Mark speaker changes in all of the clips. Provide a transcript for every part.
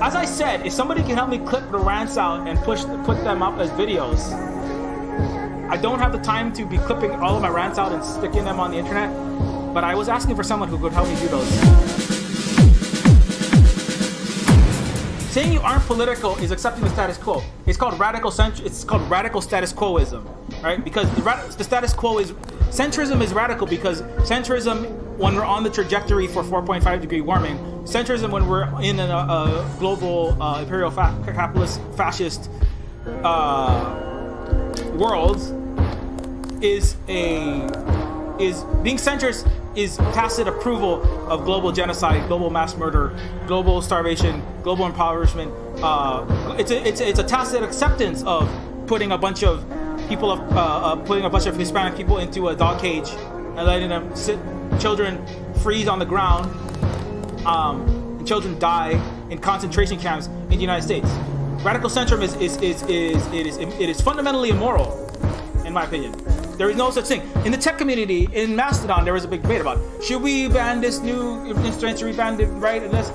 Speaker 1: As I said, if somebody can help me clip the rants out and put them up as videos, I don't have the time to be clipping all of my rants out and sticking them on the internet, but I was asking for someone who could help me do those. Saying you aren't political is accepting the status quo. It's called radical status quoism, right? Because the status quo is centrism is radical because centrism, when we're on the trajectory for 4.5 degree warming, centrism when we're in a global imperial capitalist fascist world is being centrist is tacit approval of global genocide, global mass murder, global starvation, global impoverishment. It's a tacit acceptance of putting a bunch of people putting a bunch of Hispanic people into a dog cage and letting them children freeze on the ground, and children die in concentration camps in the United States. Radical centrism is fundamentally immoral, in my opinion. There is no such thing. In the tech community, in Mastodon, there was a big debate about should we ban this new instance, should we ban it, right? And this,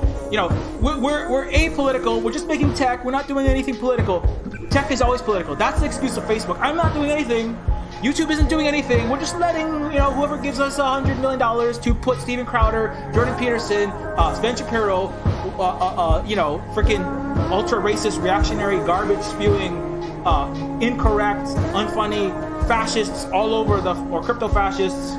Speaker 1: we're apolitical. We're just making tech. We're not doing anything political. Tech is always political. That's the excuse of Facebook. I'm not doing anything. YouTube isn't doing anything. We're just letting whoever gives us $100 million to put Steven Crowder, Jordan Peterson, Sven Shapiro, freaking ultra racist, reactionary, garbage spewing, incorrect, unfunny fascists all over or crypto fascists,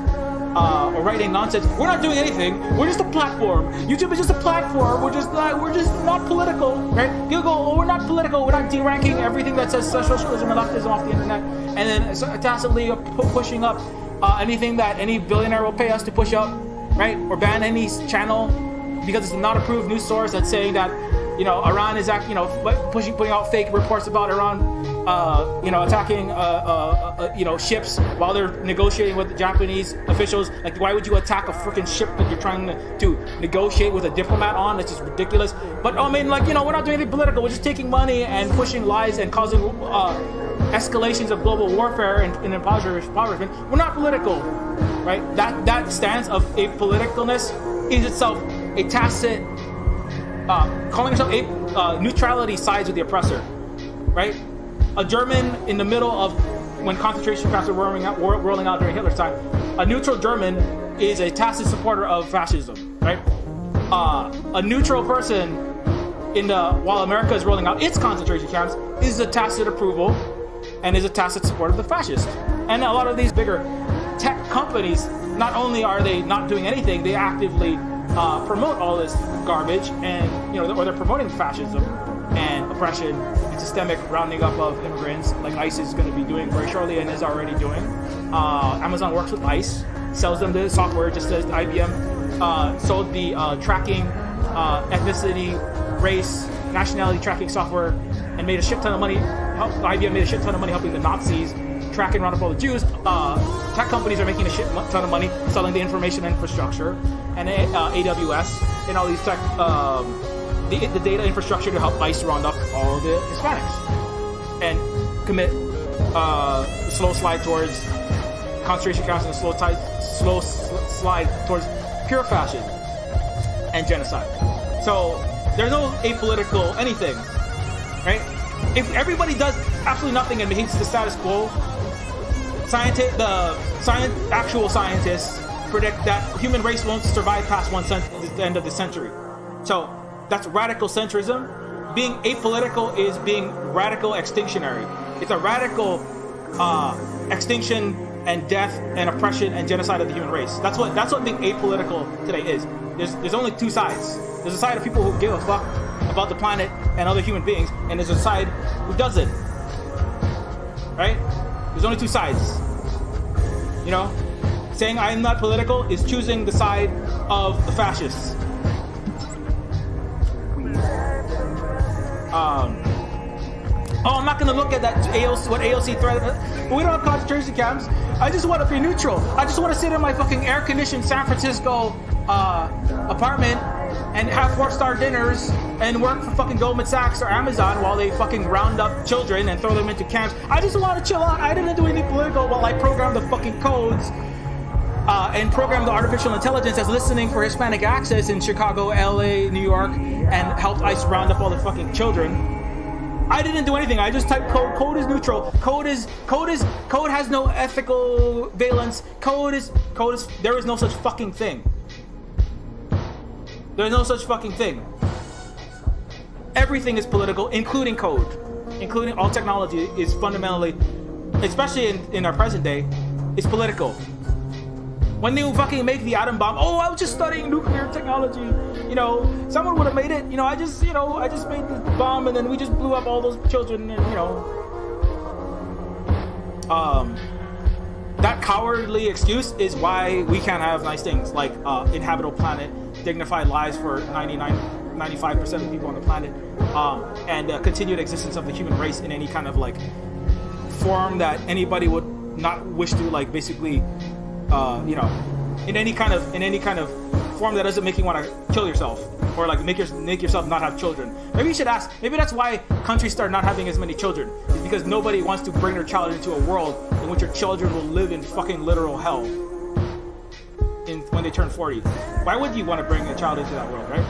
Speaker 1: or writing nonsense. We're not doing anything. We're just a platform. YouTube is just a platform. We're just not political, right? People go, oh, we're not political. We're not deranking everything that says socialism and leftism off the internet, and then tacitly pushing up anything that any billionaire will pay us to push up, right? Or ban any channel because it's a not approved news source that's saying that Iran is putting out fake reports about Iran, attacking ships while they're negotiating with the Japanese officials. Like, why would you attack a freaking ship that you're trying to negotiate with a diplomat on? That's just ridiculous. But we're not doing anything political. We're just taking money and pushing lies and causing escalations of global warfare and impoverishment. We're not political, right? That stance of apoliticalness is itself a tacit. Calling yourself neutrality sides with the oppressor, right? A German in the middle of when concentration camps were rolling out during Hitler's time, a neutral German is a tacit supporter of fascism, right? A neutral person while America is rolling out its concentration camps is a tacit approval and is a tacit support of the fascists. And a lot of these bigger tech companies, not only are they not doing anything, they actively promote all this garbage, and or they're promoting fascism and oppression and systemic rounding up of immigrants, like ICE is going to be doing very shortly and is already doing. Amazon works with ICE, sells them the software, just as IBM sold the tracking, ethnicity, race, nationality tracking software, and made a shit ton of money. IBM made a shit ton of money helping the Nazis track and round up all the Jews. Tech companies are making a shit ton of money selling the information infrastructure and AWS and all these tech, the data infrastructure to help ICE round up all the Hispanics and commit slow slide towards concentration camps and slow slide towards pure fascism and genocide. So there's no apolitical anything, right? If everybody does absolutely nothing and behaves the status quo, actual scientists predict that the human race won't survive past the end of the century. So that's radical centrism. Being apolitical is being radical extinctionary. It's a radical extinction and death and oppression and genocide of the human race. That's what being apolitical today is. There's only two sides. There's a side of people who give a fuck about the planet and other human beings, and there's a side who doesn't. Right? There's only two sides. Saying I'm not political is choosing the side of the fascists. I'm not going to look at that what AOC threat. We don't have concentration camps. I just want to be neutral. I just want to sit in my fucking air-conditioned San Francisco apartment and have 4-star dinners and work for fucking Goldman Sachs or Amazon while they fucking round up children and throw them into camps. I just want to chill out. I didn't do anything political while I programmed the fucking codes and programmed the artificial intelligence as listening for Hispanic access in Chicago, LA, New York, and helped ICE round up all the fucking children. I didn't do anything. I just typed code. Code is neutral. Code has no ethical valence. Code is. There is no such fucking thing. There is no such fucking thing. Everything is political, including code, including all technology is fundamentally, especially in our present day, is political. When they fucking make the atom bomb, oh, I was just studying nuclear technology. You know, someone would have made it. You know, I just made the bomb and then we just blew up all those children. And you know, that cowardly excuse is why we can't have nice things like inhabitable planet, dignified lives for 95% of the people on the planet, and continued existence of the human race in any kind of like form that anybody would not wish to like basically, you know, in any kind of form that doesn't make you want to kill yourself or like make yourself not have children. Maybe you should ask. Maybe that's why countries start not having as many children. It's because nobody wants to bring their child into a world in which your children will live in fucking literal hell when they turn 40. Why would you want to bring a child into that world, right?